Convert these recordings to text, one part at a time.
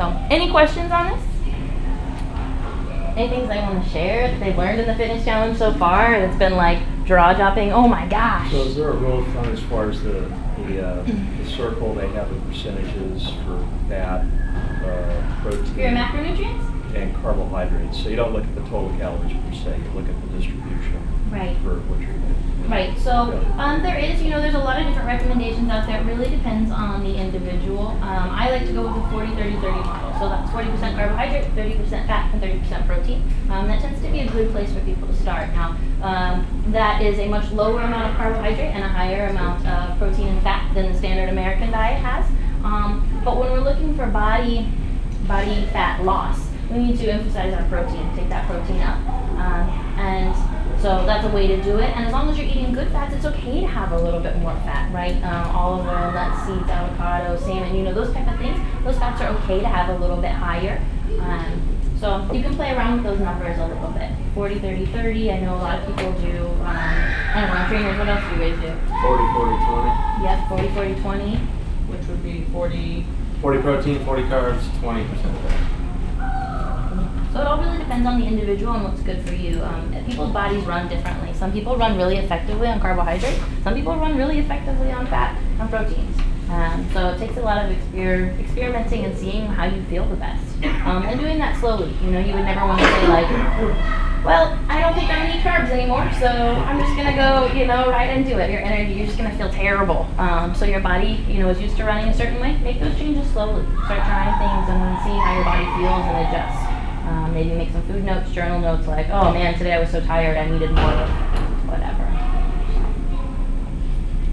So, any questions on this? Any things they want to share that they've learned in the fitness challenge so far that's been like jaw dropping? Oh my gosh. So is there a rule of thumb as far as the circle they have the percentages for fat, protein, Your macronutrients? and carbohydrates? So you don't look at the total calories per se, you look at the distribution Right. for what you're eating. Right, so there is, there's a lot of different recommendations out there. It really depends on the individual. I like to go with the 40-30-30 model. So that's 40% carbohydrate, 30% fat, and 30% protein. That tends to be a good place for people to start. Now, that is a much lower amount of carbohydrate and a higher amount of protein and fat than the standard American diet has. But when we're looking for body fat loss, we need to emphasize our protein, take that protein up. And so that's a way to do it. And as long as you're eating good fats, it's okay to have a little bit more fat, right? Olive oil, nuts, seeds, avocado, salmon, those type of things. Those fats are okay to have a little bit higher. So you can play around with those numbers a little bit. 40-30-30, I know a lot of people do. I don't know, trainers, what else do you guys do? 40-40-20. Yep, 40-40-20. Which would be 40 protein, 40 carbs, 20% fat. So it all really depends on the individual and what's good for you. People's bodies run differently. Some people run really effectively on carbohydrates. Some people run really effectively on fat, on proteins. So it takes a lot of experimenting and seeing how you feel the best. And doing that slowly. You would never want to say like, well, I don't think I'm gonna eat carbs anymore, so I'm just gonna go, right into it. Your energy, you're just gonna feel terrible. So your body, is used to running a certain way. Make those changes slowly. Start trying things and then see how your body feels and adjust. Maybe make some food notes, journal notes like, oh man, today I was so tired, I needed more of whatever.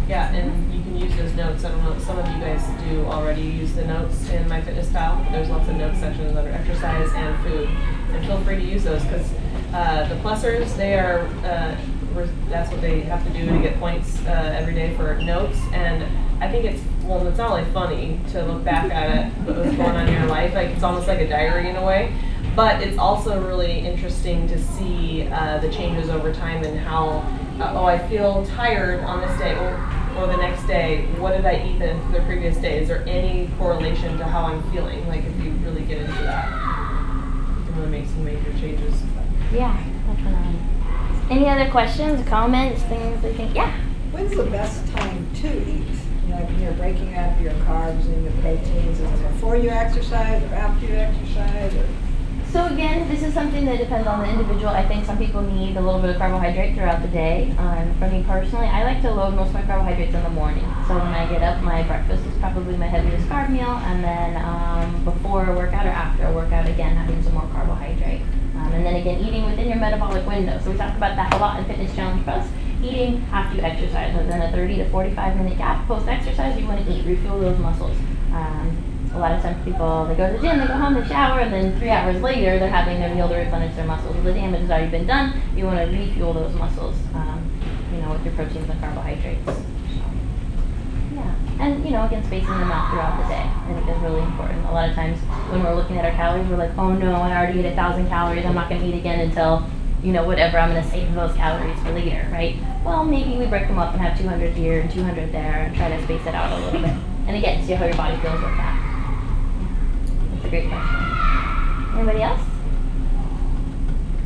Yeah, and you can use those notes. I don't know, some of you guys do already use the notes in MyFitnessPal. There's lots of note sections under exercise and food. And feel free to use those because the plussers, they are, that's what they have to do to get points every day for notes. And I think it's not only funny to look back at it, what was going on in your life. Like it's almost like a diary in a way. But it's also really interesting to see the changes over time and how, I feel tired on this day or the next day. What did I eat the previous day? Is there any correlation to how I'm feeling? Like if you really get into that, you can really make some major changes. Yeah, definitely. Any other questions, comments, things you think? Yeah. When's the best time to eat? When you're breaking up your carbs and your proteins, is it before you exercise or after you exercise? So again, this is something that depends on the individual. I think some people need a little bit of carbohydrate throughout the day. For me personally, I like to load most of my carbohydrates in the morning. So when I get up, my breakfast is probably my heaviest carb meal, and then before a workout or after a workout, again, having some more carbohydrate. And then again, eating within your metabolic window. So we talked about that a lot in Fitness Challenge Plus. Eating after you exercise, within a 30 to 45 minute gap post-exercise, you want to eat, refuel those muscles. A lot of times people, they go to the gym, they go home, they shower, and then 3 hours later they're having their meal to replenish their muscles. Well, the damage has already been done. You want to refuel those muscles, with your proteins and carbohydrates. So, yeah, and again, spacing them out throughout the day, I think is really important. A lot of times when we're looking at our calories, we're like, oh no, I already ate 1,000 calories. I'm not going to eat again until whatever, I'm going to save those calories for later, right? Well, maybe we break them up and have 200 here and 200 there and try to space it out a little bit. And again, see how your body feels with that. That's a great question. Anybody else?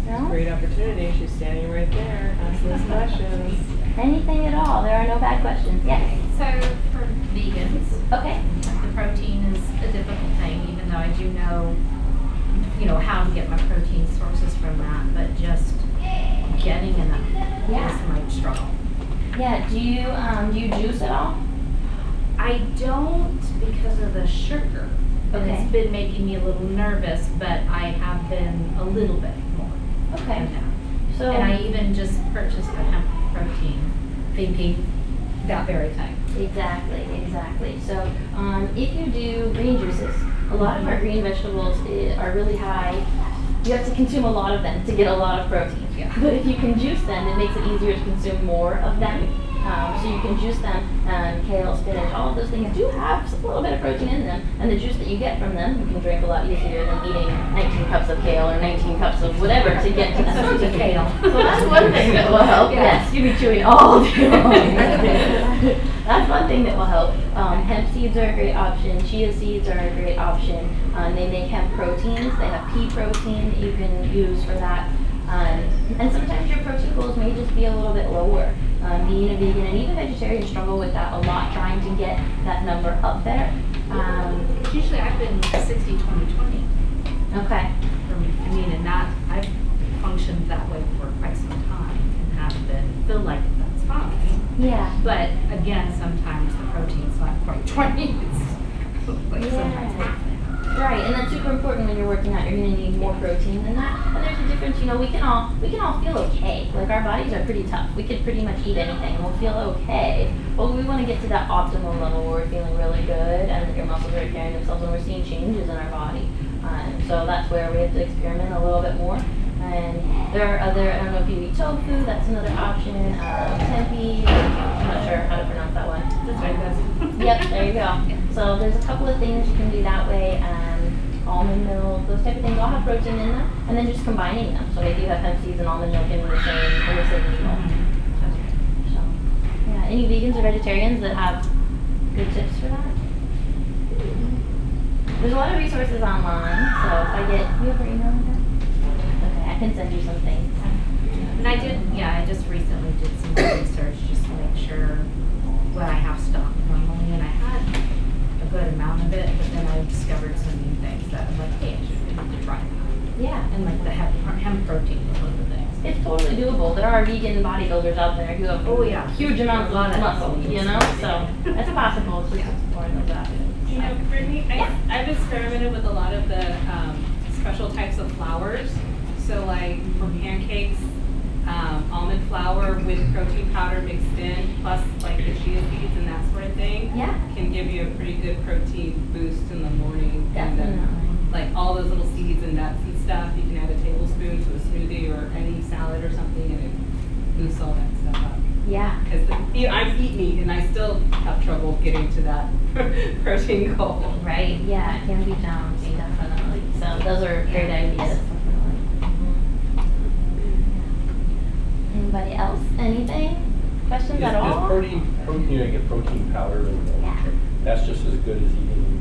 No? Great opportunity. She's standing right there. Ask those questions. Anything at all. There are no bad questions. Yes? So for vegans, Okay. the protein is a difficult thing, even though I do know how to get my protein sources from that, but just getting enough is my struggle. Yeah, do you juice at all? I don't because of the sugar. And Okay. it's been making me a little nervous, but I have been a little bit more. Okay. now. So And I even just purchased a hemp protein, thinking that very thing. Exactly. So if you do green juices, a lot of our green vegetables are really high. You have to consume a lot of them to get a lot of protein. Yeah. But if you can juice them, it makes it easier to consume more of them. So you can juice them, kale, spinach, all of those things do have a little bit of protein in them, and the juice that you get from them, you can drink a lot easier than eating 19 cups of kale or 19 cups of whatever to get to that Especially kale. So that's one thing that will help. Yeah. Yes, you'll be chewing all day long. That's one thing that will help. Hemp seeds are a great option. Chia seeds are a great option. They make hemp proteins. They have pea protein that you can use for that. And sometimes your protein goals may just be a little bit lower. Being a vegan and even vegetarians struggle with that a lot, trying to get that number up there. Usually I've been 60-20-20. Okay. And that, I've functioned that way for quite some time and have been, feel like that's fine. Yeah. But again, sometimes the protein's not quite 20. It's like sometimes Yeah. Right, and that's super important when you're working out. You're going to need more protein than that. And there's a difference, you know, we can all feel okay. Like, our bodies are pretty tough. We could pretty much eat anything and we'll feel okay. But we want to get to that optimal level where we're feeling really good and that your muscles are carrying themselves and we're seeing changes in our body. So that's where we have to experiment a little bit more. And there are other, I don't know if you eat tofu, that's another option. Tempeh, I'm not sure how to pronounce that one. That's right, guys. Yep, there you go. So there's a couple of things you can do that way. Almond milk, those type of things all have protein in them, and then just combining them. So maybe you have hemp seeds and almond milk in the same meal. So yeah, any vegans or vegetarians that have good tips for that? There's a lot of resources online. So if I get, you have your email address? Okay, I can send you some things. And I just recently did some research just to make sure what I have stocked normally, and I had a good amount of it, but then I discovered some new things that I'm like, hey, I should really try that. Yeah. And like the hemp protein was one of the things. It's totally doable. There are vegan bodybuilders out there who have huge amounts of muscle, you know? So it's possible to explore those options. You know, Brittany, I've experimented with a lot of the special types of flours. So like for pancakes, almond flour with protein powder mixed in, plus like the chia seeds and that sort of thing, can give you a pretty good protein boost in the morning. Definitely. And like all those little seeds and nuts and stuff, you can add a tablespoon to a smoothie or any salad or something, and it boosts all that stuff up. Yeah. Because I eat meat and I still have trouble getting to that protein goal. Right, yeah, it can be challenging, definitely. So those are great ideas, definitely. Anybody else? Anything? Questions at all? Protein, I get protein powder, and that's just as good as eating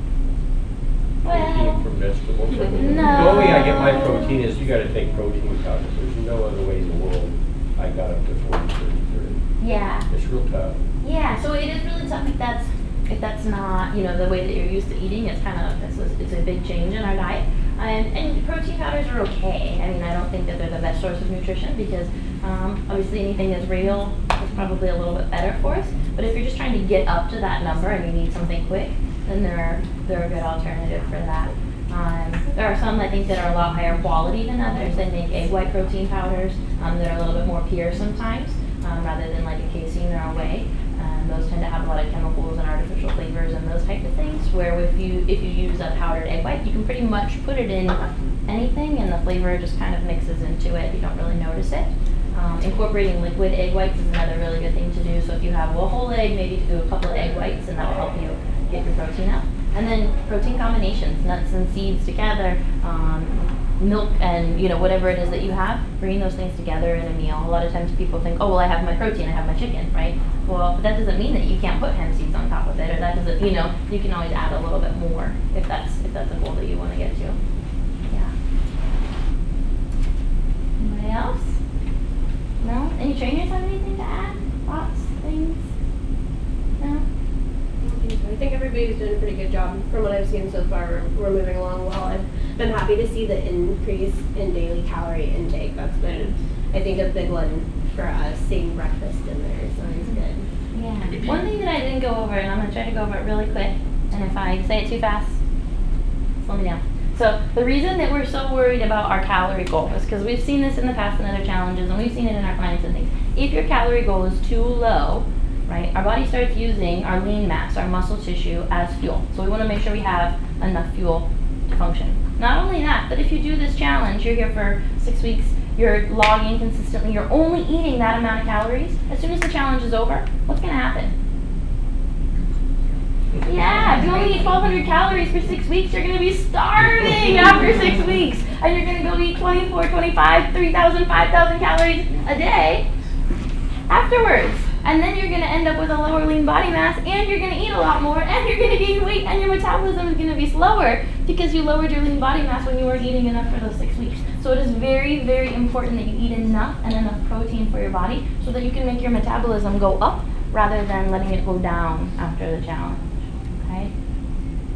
protein from vegetables. No. The only way I get my protein is you got to take protein powder. There's no other way in the world I got up to 40, 30, 30. Yeah. It's real tough. Yeah, so it is really tough if that's not, you know, the way that you're used to eating. It's kind of, it's a big change in our diet. And protein powders are okay. I mean, I don't think that they're the best source of nutrition because obviously anything that's real is probably a little bit better for us. But if you're just trying to get up to that number and you need something quick, then they're a good alternative for that. There are some, I think, that are a lot higher quality than others. They make egg white protein powders that are a little bit more pure sometimes, rather than like a casein or a whey. Those tend to have a lot of chemicals and artificial flavors and those type of things, where if you use a powdered egg white, you can pretty much put it in anything and the flavor just kind of mixes into it. You don't really notice it. Incorporating liquid egg whites is another really good thing to do. So if you have a whole egg, maybe do a couple of egg whites, and that will help you get your protein up. And then protein combinations, nuts and seeds together, milk and, you know, whatever it is that you have, bringing those things together in a meal. A lot of times people think, oh, well, I have my protein, I have my chicken, right? Well, but that doesn't mean that you can't put hemp seeds on top of it, or that doesn't, you know, you can always add a little bit more if that's a goal that you want to get to. Yeah. Anybody else? No? Any trainers have anything to add? Thoughts? Things? No? I think everybody's doing a pretty good job from what I've seen so far. We're moving along well. I've been happy to see the increase in daily calorie intake. That's been, I think, a big one for us, seeing breakfast in there. So it's good. Yeah. One thing that I didn't go over, and I'm going to try to go over it really quick, and if I say it too fast, slow me down. So the reason that we're so worried about our calorie goal is because we've seen this in the past in other challenges, and we've seen it in our clients and things. If your calorie goal is too low, right, our body starts using our lean mass, our muscle tissue, as fuel. So we want to make sure we have enough fuel to function. Not only that, but if you do this challenge, you're here for 6 weeks, you're logging consistently, you're only eating that amount of calories, as soon as the challenge is over, what's going to happen? Yeah, if you only eat 1,200 calories for 6 weeks, you're going to be starving after 6 weeks. And you're going to go eat 24, 25, 3,000, 5,000 calories a day afterwards. And then you're going to end up with a lower lean body mass, and you're going to eat a lot more, and you're going to gain weight, and your metabolism is going to be slower because you lowered your lean body mass when you weren't eating enough for those 6 weeks. So it is very, very important that you eat enough and enough protein for your body so that you can make your metabolism go up rather than letting it go down after the challenge. Okay?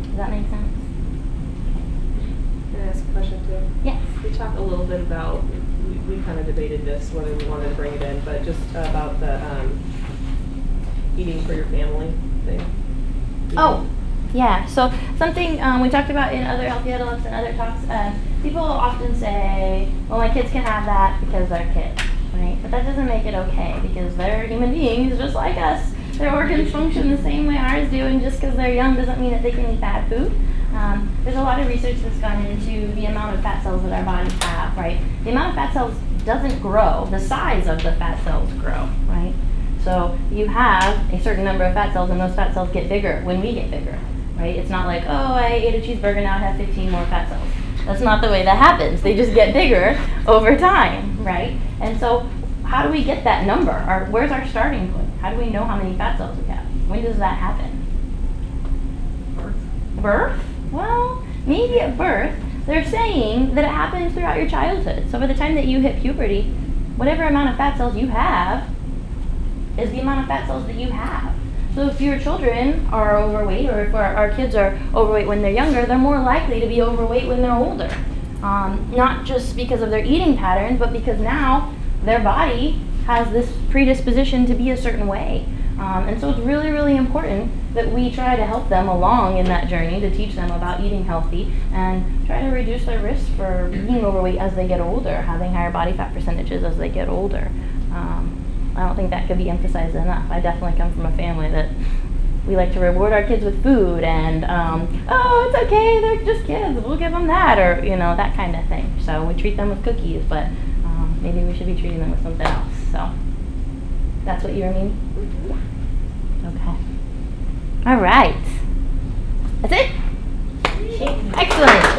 Does that make sense? Can I ask a question too? Yes. We talked a little bit about, we kind of debated this, whether we wanted to bring it in, but just about the eating for your family thing. Oh, yeah. So something we talked about in other Healthy Huddle-Ups and other talks, people often say, well, my kids can have that because they're kids, right? But that doesn't make it okay because they're human beings just like us. Their organs function the same way ours do, and just because they're young doesn't mean that they can eat bad food. There's a lot of research that's gone into the amount of fat cells that our bodies have, right? The amount of fat cells doesn't grow. The size of the fat cells grow, right? So you have a certain number of fat cells, and those fat cells get bigger when we get bigger, right? It's not like, oh, I ate a cheeseburger, now I have 15 more fat cells. That's not the way that happens. They just get bigger over time, right? And so how do we get that number? Or where's our starting point? How do we know how many fat cells we have? When does that happen? Birth? Well, maybe at birth. They're saying that it happens throughout your childhood. So by the time that you hit puberty, whatever amount of fat cells you have is the amount of fat cells that you have. So if your children are overweight, or if our kids are overweight when they're younger, they're more likely to be overweight when they're older. Not just because of their eating patterns, but because now their body has this predisposition to be a certain way. And so it's really, really important that we try to help them along in that journey to teach them about eating healthy and try to reduce their risk for being overweight as they get older, having higher body fat percentages as they get older. I don't think that could be emphasized enough. I definitely come from a family that we like to reward our kids with food and, oh, it's okay, they're just kids, we'll give them that, or, you know, that kind of thing. So we treat them with cookies, but maybe we should be treating them with something else. So that's what you were meaning? Okay. All right. That's it? Excellent.